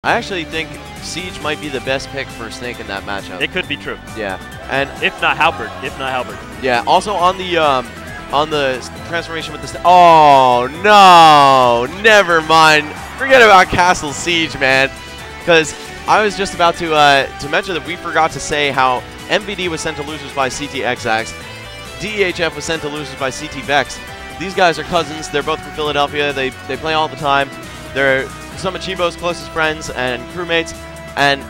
I actually think Siege might be the best pick for Snake in that matchup. It could be true. Yeah, and if not Halberd. Yeah. Also on the transformation with the. Oh no! Never mind. Forget about Castle Siege, man. Because I was just about to mention that we forgot to say how MVD was sent to losers by CT Xzax. DEHF was sent to losers by CT Vex. These guys are cousins. They're both from Philadelphia. They play all the time. They're some of Chibo's closest friends and crewmates, and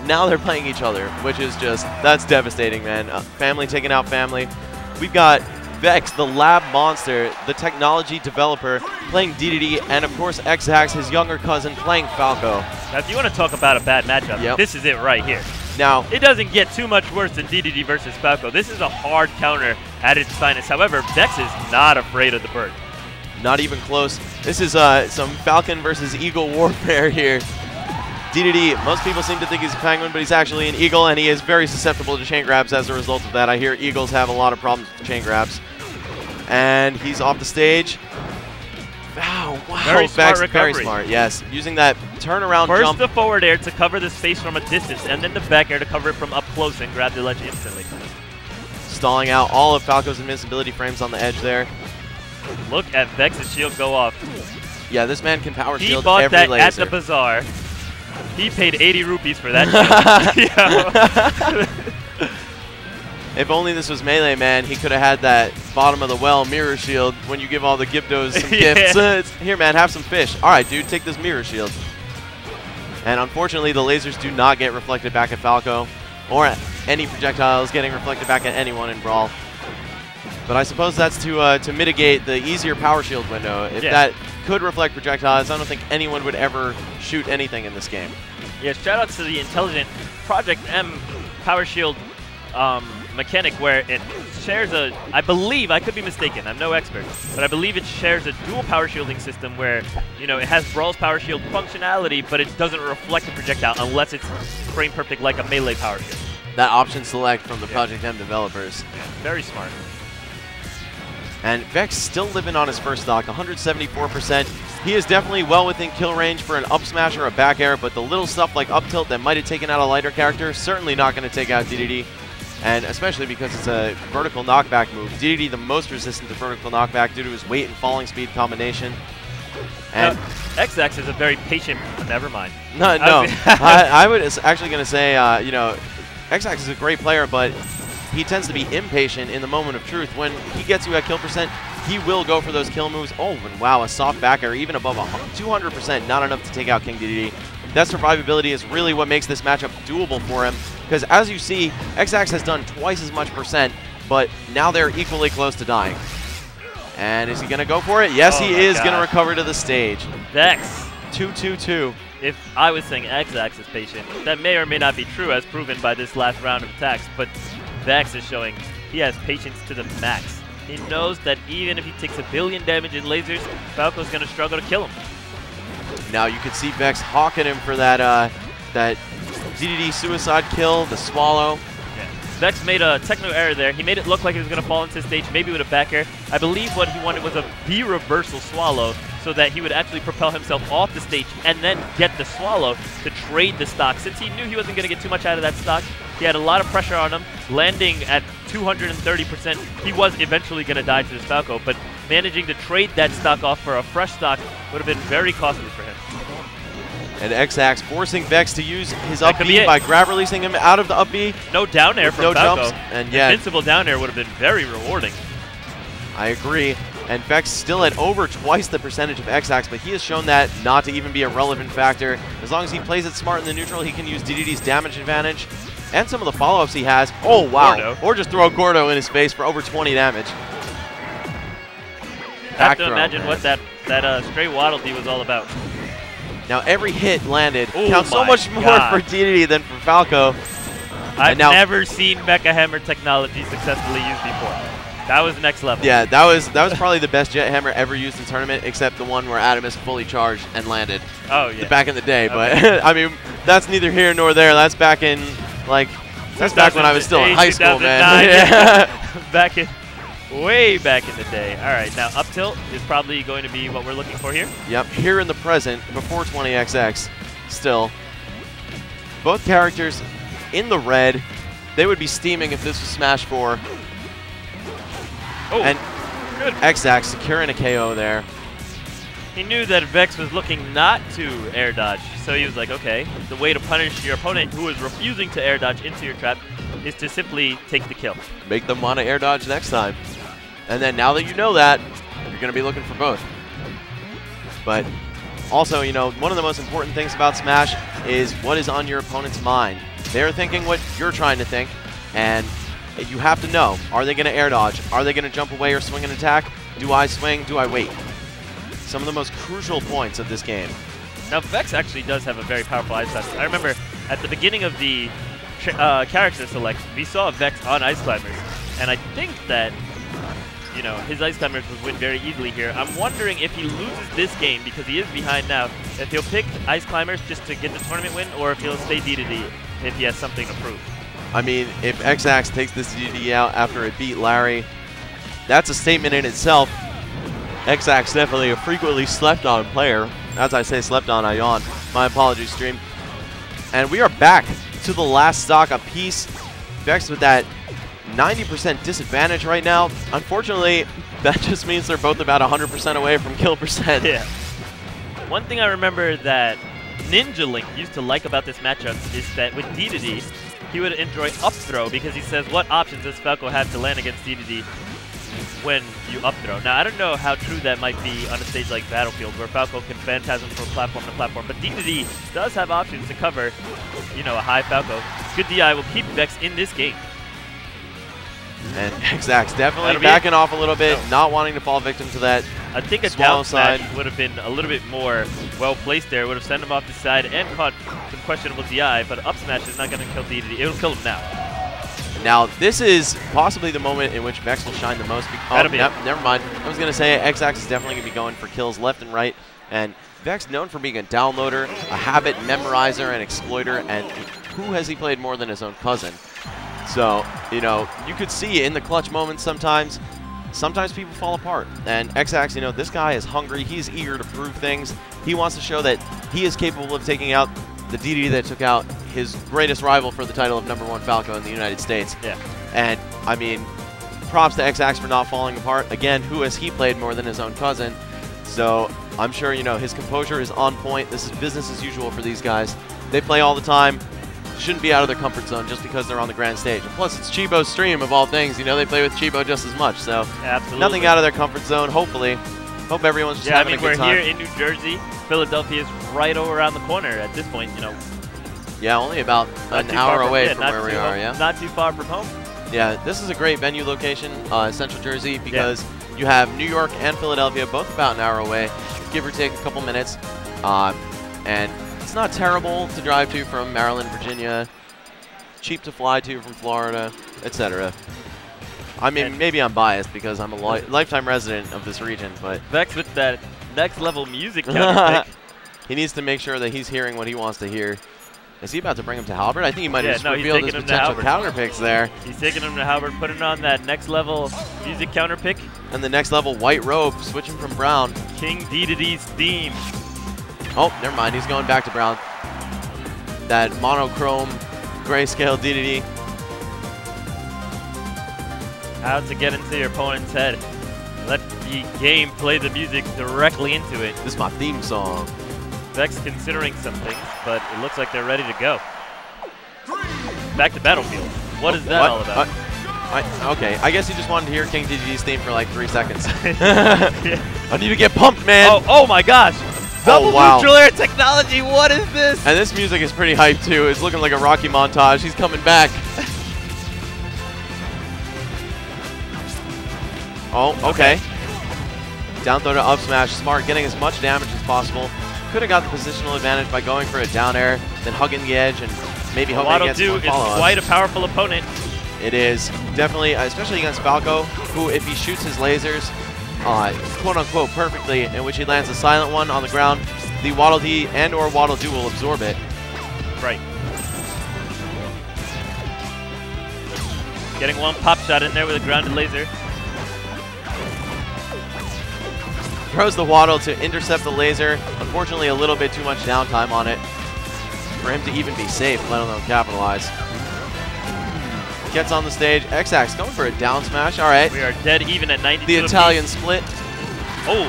now they're playing each other, which is just, that's devastating, man. Family taking out family. We've got Vex, the lab monster, the technology developer, playing DDD, and of course Xzax, his younger cousin, playing Falco. Now, if you want to talk about a bad matchup, this is it right here. Now, it doesn't get too much worse than DDD versus Falco. This is a hard counter at its finest. However, Vex is not afraid of the bird. Not even close. This is some Falcon versus Eagle warfare here. DDD, most people seem to think he's a penguin, but he's actually an eagle, and he is very susceptible to chain grabs as a result of that. I hear eagles have a lot of problems with chain grabs. And he's off the stage. Wow, Very smart recovery. Very smart, yes. Using that turnaround jump. First the forward air to cover the space from a distance, and then the back air to cover it from up close and grab the ledge instantly. Stalling out all of Falco's invincibility frames on the edge there. Look at Vex's shield go off. Yeah, this man can power shield every laser. He bought that at the bazaar. He paid 80 rupees for that shield. If only this was Melee, man, he could have had that bottom of the well mirror shield when you give all the Gyptos some gifts. Here, man, have some fish. All right, dude, take this mirror shield. And unfortunately, the lasers do not get reflected back at Falco, or any projectiles getting reflected back at anyone in Brawl. But I suppose that's to mitigate the easier power shield window. If that could reflect projectiles, I don't think anyone would ever shoot anything in this game. Yeah, shout out to the intelligent Project M power shield mechanic, where it shares a, I believe, I could be mistaken, I'm no expert, but I believe it shares a dual power shielding system where, you know, it has Brawl's power shield functionality, but it doesn't reflect the projectile unless it's frame perfect like a Melee power shield. That option select from the Project M developers. Yeah, very smart. And Vex still living on his first stock, 174%. He is definitely well within kill range for an up smash or a back air, but the little stuff like up tilt that might have taken out a lighter character, certainly not going to take out DDD. And especially because it's a vertical knockback move. DDD the most resistant to vertical knockback due to his weight and falling speed combination. And Xzax is a very patient, never mind. No, I was actually going to say, you know, Xzax is a great player, but he tends to be impatient in the moment of truth. When he gets you at kill percent, he will go for those kill moves. Oh, and wow, a soft back air, even above 200%, not enough to take out King DDD. That survivability is really what makes this matchup doable for him. Because as you see, Xzax has done twice as much percent, but now they're equally close to dying. And is he going to go for it? Yes, he is going to recover to the stage. Vex. 2-2-2. If I was saying Xzax is patient, that may or may not be true as proven by this last round of attacks, but Vex is showing he has patience to the max. He knows that even if he takes 1 billion damage in lasers, Falco's going to struggle to kill him. Now you can see Vex hawking him for that that DDD suicide kill, the swallow. Yeah. Vex made a techno error there. He made it look like he was going to fall into stage, maybe with a back air. I believe what he wanted was a B reversal swallow so that he would actually propel himself off the stage and then get the swallow to trade the stock. Since he knew he wasn't going to get too much out of that stock, he had a lot of pressure on him. Landing at 230%, he was eventually going to die to this Falco, but managing to trade that stock off for a fresh stock would have been very costly for him. And Xzax forcing Vex to use his up B by grab releasing him out of the up B. No down air from Falco. Jumps, and yeah, invincible down air would have been very rewarding. I agree. And Vex still at over twice the percentage of Xzax, but he has shown that not to even be a relevant factor. As long as he plays it smart in the neutral, he can use DDD's damage advantage and some of the follow-ups he has. Oh, wow. Gordo. Or just throw Gordo in his face for over 20 damage. I have to imagine what that stray Waddle D was all about. Now every hit landed counts so much more for DDD than for Falco. I've never seen Mecha Hammer technology successfully used before. That was next level. Yeah, that was probably the best Jet Hammer ever used in tournament, except the one where Adamus fully charged and landed. Oh yeah. Back in the day, but I mean that's neither here nor there. That's back in that's back when I was still in high school, man. Yeah. Way back in the day. All right, now up tilt is probably going to be what we're looking for here. Yep, here in the present, before 20XX. still. Both characters in the red. They would be steaming if this was Smash 4. Oh, and good. Xzax securing a KO there. He knew that Vex was looking not to air dodge, so he was like, okay, the way to punish your opponent who is refusing to air dodge into your trap is to simply take the kill. Make them want to air dodge next time. And then now that you know that, you're going to be looking for both. But also, you know, one of the most important things about Smash is what is on your opponent's mind. They're thinking what you're trying to think, and you have to know, are they going to air dodge? Are they going to jump away or swing an attack? Do I swing? Do I wait? Some of the most crucial points of this game. Now, Vex actually does have a very powerful ice class. I remember at the beginning of the character select, we saw Vex on Ice Climbers, and I think that, you know, his Ice Climbers would win very easily here. I'm wondering if he loses this game, because he is behind now, if he'll pick Ice Climbers just to get the tournament win, or if he'll stay D2D if he has something to prove. I mean, if Xzax takes this D2D out after it beat Larry, that's a statement in itself. Xzax definitely a frequently slept on player. As I say slept on, I yawn. My apologies, stream. And we are back to the last stock apiece. Vex with that 90% disadvantage right now. Unfortunately, that just means they're both about 100% away from kill percent. Yeah. One thing I remember that Ninja Link used to like about this matchup is that with D2D, he would enjoy up throw because he says, what options does Falco have to land against D2D when you up throw? Now, I don't know how true that might be on a stage like Battlefield where Falco can phantasm from platform to platform, but D2D does have options to cover, you know, a high Falco. Good DI will keep Vex in this game. And Xzax definitely backing off a little bit, not wanting to fall victim to that. I think a down smash would have been a little bit more well placed there. Would have sent him off the side and caught some questionable DI, but up smash is not going to kill D2D. It'll kill him now. Now, this is possibly the moment in which Vex will shine the most. Oh, never mind. I was going to say Xzax is definitely going to be going for kills left and right. And Vex, known for being a downloader, a habit memorizer, and exploiter, and who has he played more than his own cousin? So, you know, you could see in the clutch moments sometimes people fall apart. And Xzax, you know, this guy is hungry. He's eager to prove things. He wants to show that he is capable of taking out the DD that took out his greatest rival for the title of #1 Falco in the United States. Yeah. And, I mean, props to Xzax for not falling apart. Again, who has he played more than his own cousin? So, I'm sure, you know, his composure is on point. This is business as usual for these guys. They play all the time. Shouldn't be out of their comfort zone just because they're on the grand stage. And plus, it's Chibo's stream of all things. You know, they play with Chibo just as much. So, absolutely. Nothing out of their comfort zone, hopefully. Hope everyone's just having a good time. We're here in New Jersey. Philadelphia is right over around the corner at this point, you know. Yeah, only about an hour away from where we are, yeah. Not too far from home. Yeah, this is a great venue location, Central Jersey, because you have New York and Philadelphia both about an hour away, give or take a couple minutes. And it's not terrible to drive to from Maryland, Virginia, cheap to fly to from Florida, etc. I mean, maybe I'm biased because I'm a lifetime resident of this region, but Vex with that next level music counter pick. He needs to make sure that he's hearing what he wants to hear. Is he about to bring him to Halberd? I think he might have just revealed his potential counter picks there. He's taking him to Halberd, putting on that next level music counter pick. And the next level white robe, switching from Brown. King D2D's theme. Oh, never mind. He's going back to Brown. That monochrome grayscale D2D. How to get into your opponent's head. Let the game play the music directly into it. This is my theme song. Vex considering some things, but it looks like they're ready to go. Back to Battlefield. What is that all about? Okay, I guess you just wanted to hear King D2D's theme for like 3 seconds. I need to get pumped, man. Oh my gosh. Double neutral air technology, what is this? And this music is pretty hype too. It's looking like a Rocky montage. He's coming back. Oh, okay. Down throw to up smash. Smart, getting as much damage as possible. Could have got the positional advantage by going for a down air, then hugging the edge and maybe hoping against one follow-up. Is quite a powerful opponent. It is. Definitely, especially against Falco, who if he shoots his lasers, quote-unquote perfectly, in which he lands a silent one on the ground, the Waddle D and or Waddle Do will absorb it. Right. Getting one pop shot in there with a grounded laser. Throws the Waddle to intercept the laser. Unfortunately, a little bit too much downtime on it. for him to even be safe, let alone capitalize. Gets on the stage. Xzax going for a down smash. All right. We are dead even at 92. The Italian split. Oh.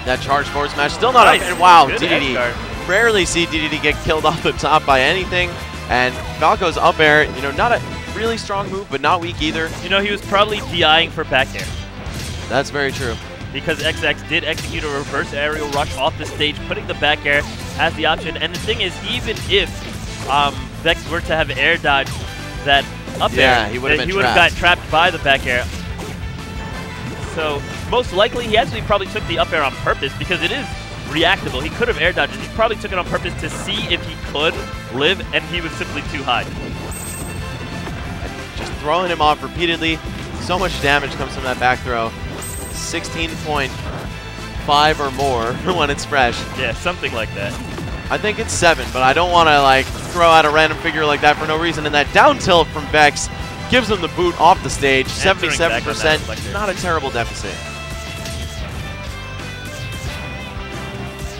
That charge forward smash. Still not nice. up. And wow, Good DDD. Rarely see DDD get killed off the top by anything. And Falco's up air, you know, not a really strong move, but not weak either. You know, he was probably DIing for back air. That's very true. Because Xzax did execute a reverse aerial rush off the stage, putting the back air as the option. And the thing is, even if Vex were to have air dodge that up air, he would have got trapped by the back air. So most likely he actually probably took the up air on purpose because it is reactable. He could have air dodged it. He probably took it on purpose to see if he could live, and he was simply too high. Just throwing him off repeatedly. So much damage comes from that back throw. 16.5 or more when it's fresh. Yeah, something like that. I think it's 7, but I don't want to like throw out a random figure like that for no reason. And that down tilt from Vex gives him the boot off the stage. 77%, not a terrible deficit.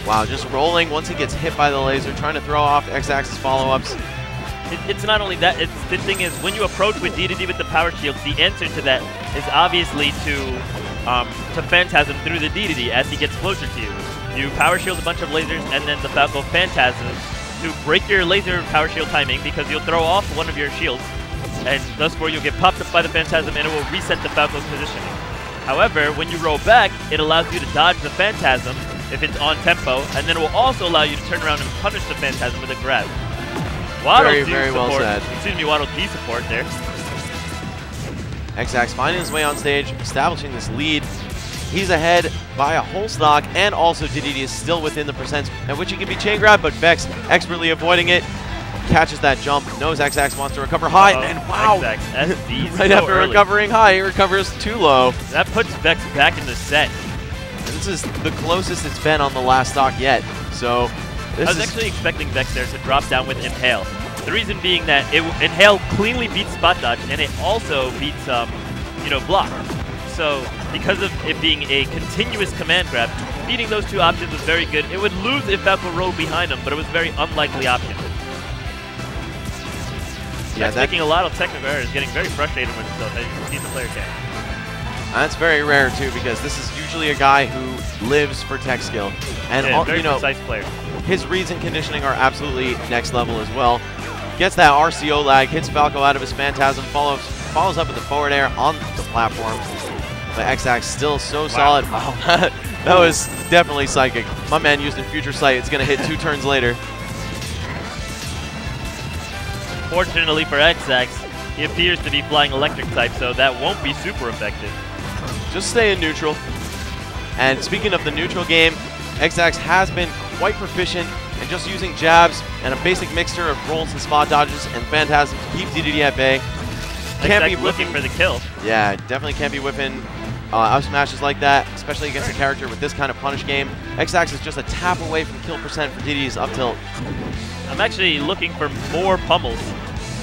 Wow, just rolling once he gets hit by the laser, trying to throw off Xzax's follow-ups. It's not only that, the thing is, when you approach with DDD with the power shields, the answer to that is obviously to Phantasm through the DDD as he gets closer to you. You power shield a bunch of lasers, and then the Falco Phantasm to break your laser power shield timing because you'll throw off one of your shields, and thus where you'll get popped up by the Phantasm and it will reset the Falco's positioning. However, when you roll back, it allows you to dodge the Phantasm if it's on tempo, and then it will also allow you to turn around and punish the Phantasm with a grab. Waddle very well said. Excuse me, Waddle D support there. Xzax finding his way on stage, establishing this lead. He's ahead by a whole stock, and also DDD is still within the percents at which he can be chain grabbed, but Vex expertly avoiding it. Catches that jump, knows Xzax wants to recover high, and wow! Xzax SB right so after early. Recovering high, he recovers too low. That puts Vex back in the set. This is the closest it's been on the last stock yet, so I was actually expecting Vex there to drop down with Inhale. The reason being that Inhale cleanly beats Spot Dodge, and it also beats, you know, Block. So because of it being a continuous command grab, beating those two options was very good. It would lose if Falco rolled behind him, but it was a very unlikely option. Yeah, that's making a lot of technical errors, getting very frustrated with himself, as you can see the player cam. That's very rare too, because this is usually a guy who lives for tech skill, and yeah, very you know, precise player. His reads and conditioning are absolutely next level as well. Gets that RCO lag, hits Falco out of his Phantasm, follows up with the forward air on the platform. But Xzax still so solid. Wow, that was definitely psychic. My man used in Future Sight. It's going to hit 2 turns later. Fortunately for Xzax, he appears to be flying electric type, so that won't be super effective. Just stay in neutral. And speaking of the neutral game, Xzax has been quite proficient in just using jabs and a basic mixture of rolls and spot dodges and Phantasm to keep DDD at bay. Can't be looking for the kill. Yeah, definitely can't be whipping up smashes like that, especially against a character with this kind of punish game. Xzax is just a tap away from kill percent for DDD's up tilt. I'm actually looking for more pummels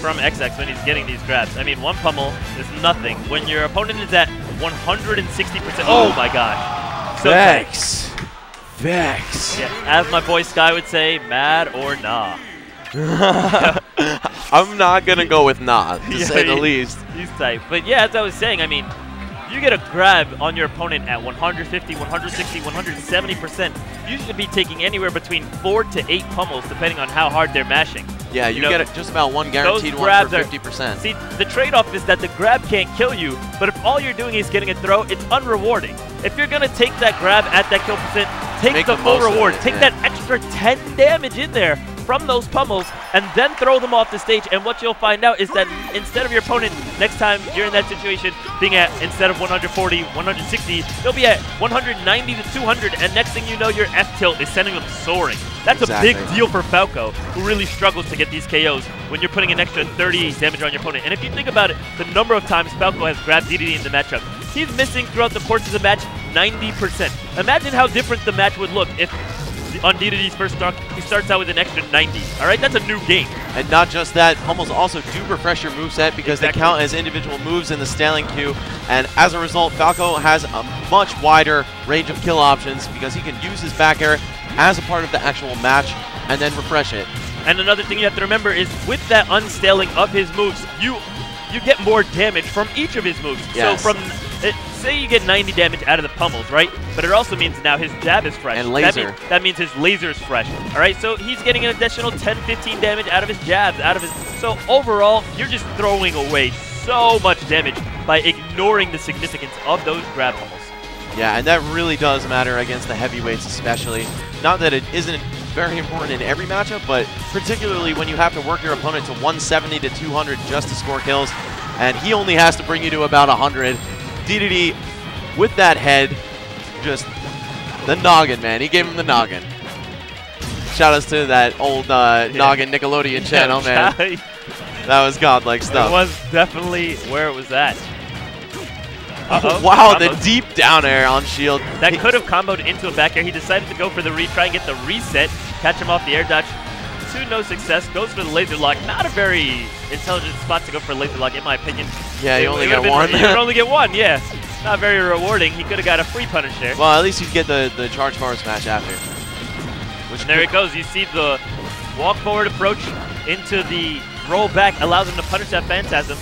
from Xzax when he's getting these grabs. I mean, one pummel is nothing. When your opponent is at 160%, oh my gosh. So Vex. Vex. Yeah, as my boy Sky would say, mad or nah. I'm not going to go with nah, to say the least. He's tight. But yeah, as I was saying, I mean, you get a grab on your opponent at 150, 160, 170%, you should be taking anywhere between 4 to 8 pummels, depending on how hard they're mashing. Yeah, you get just about one guaranteed one for 50%. See, the trade-off is that the grab can't kill you, but if all you're doing is getting a throw, it's unrewarding. If you're going to take that grab at that kill percent, take the full reward. Take that extra 10 damage in there from those pummels, and then throw them off the stage. And what you'll find out is that instead of your opponent, next time you're in that situation, being at, instead of 140, 160, they'll be at 190 to 200, and next thing you know, your F-tilt is sending them soaring. That's a big deal for Falco, who really struggles to get these KOs when you're putting an extra 30 damage on your opponent. And if you think about it, the number of times Falco has grabbed DDD in the matchup, he's missing throughout the course of the match 90%. Imagine how different the match would look if on DDD's first stock, he starts out with an extra 90. All right, that's a new game. And not just that, pummels also do refresh your moveset because they count as individual moves in the scaling queue. And as a result, Falco has a much wider range of kill options because he can use his back air as a part of the actual match and then refresh it. And another thing you have to remember is with that unstaling of his moves, you get more damage from each of his moves. Yes. So from, say you get 90 damage out of the pummels, right? But it also means now his jab is fresh. And laser. That means his laser is fresh. All right, so he's getting an additional 10, 15 damage out of his jabs, So overall, you're just throwing away so much damage by ignoring the significance of those grab pummels. Yeah, and that really does matter against the heavyweights especially. Not that it isn't very important in every matchup, but particularly when you have to work your opponent to 170 to 200 just to score kills, and he only has to bring you to about 100. DDD with that head, just the noggin, man. He gave him the noggin. Shout outs to that old noggin Nickelodeon channel, man. That was godlike stuff. It was definitely where it was at. Oh, wow, the deep down air on shield. That could have comboed into a back air. He decided to go for the retry and get the reset, catch him off the air dodge. To no success, goes for the laser lock. Not a very intelligent spot to go for a laser lock, in my opinion. Yeah, you only get one. You would only get one, yeah. Not very rewarding. He could have got a free punish there. Well, at least you'd get the charge forward smash after. And there it goes. You see the walk forward approach into the roll back, allows him to punish that Phantasm.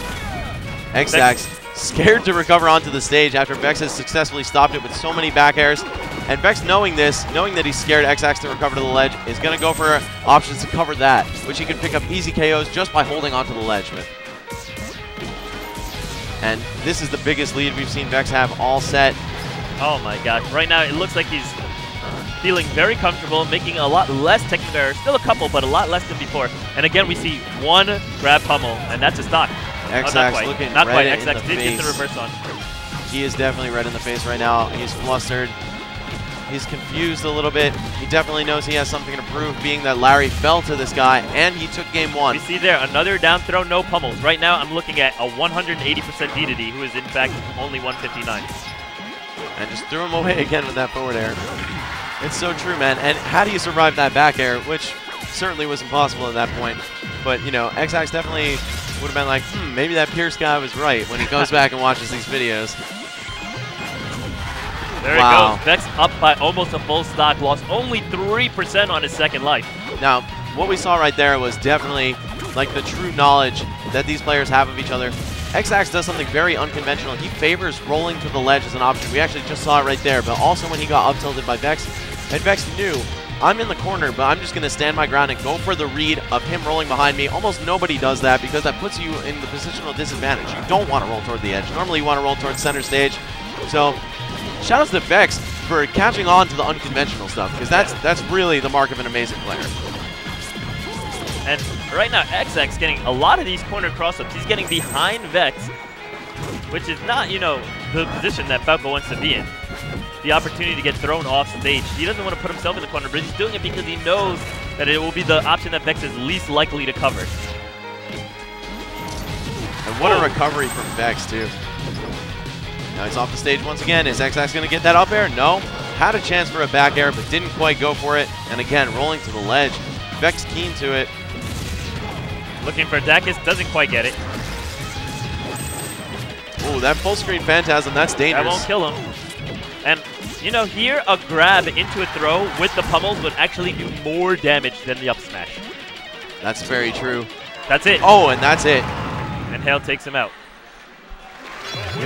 Xzax scared to recover onto the stage after Vex has successfully stopped it with so many back airs. And Vex, knowing this, knowing that he's scared Xzax to recover to the ledge, is going to go for options to cover that, which he can pick up easy KOs just by holding onto the ledge with. And this is the biggest lead we've seen Vex have all set. Oh my gosh. Right now, it looks like he's feeling very comfortable, making a lot less technical errors. Still a couple, but a lot less than before. And again, we see one grab pummel, and that's a stock. Xzax looking not quite. red in the Xzax did face. get the reverse on. He is definitely red in the face right now. He's flustered. He's confused a little bit. He definitely knows he has something to prove, being that Larry fell to this guy, and he took game one. You see there, another down throw, no pummels. Right now, I'm looking at a 180% DDD, who is in fact only 159. And just threw him away again with that forward air. It's so true, man. And how do you survive that back air, which certainly was impossible at that point. But, you know, Xzax definitely would have been like, maybe that Pierce guy was right when he goes back and watches these videos. There it goes. Vex up by almost a full stock, lost only 3% on his second life. Now, what we saw right there was definitely like the true knowledge that these players have of each other. Xzax does something very unconventional. He favors rolling to the ledge as an option. We actually just saw it right there, but also when he got up tilted by Vex, and Vex knew, I'm in the corner, but I'm just going to stand my ground and go for the read of him rolling behind me. Almost nobody does that because that puts you in the positional disadvantage. You don't want to roll toward the edge. Normally you want to roll towards center stage. So shout out to Vex for catching on to the unconventional stuff, because that's really the mark of an amazing player. And right now, Xzax getting a lot of these corner cross-ups. He's getting behind Vex, which is not, you know, the position that Falco wants to be in. The opportunity to get thrown off stage. He doesn't want to put himself in the corner, but he's doing it because he knows that it will be the option that Vex is least likely to cover. And what a recovery from Vex, too. Now he's off the stage once again. Is Xzax going to get that up air? No. Had a chance for a back air, but didn't quite go for it. And again, rolling to the ledge. Vex keen to it. Looking for Dakis, doesn't quite get it. Ooh, that full screen Phantasm, that's dangerous. That won't kill him. And, you know, here a grab into a throw with the pummels would actually do more damage than the up smash. That's very true. That's it. Oh, and that's it. And Hale takes him out.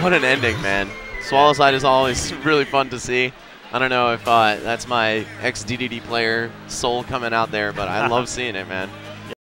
What an ending, man. Swallow side is always really fun to see. I don't know if that's my ex-DDD player soul coming out there, but I love seeing it, man.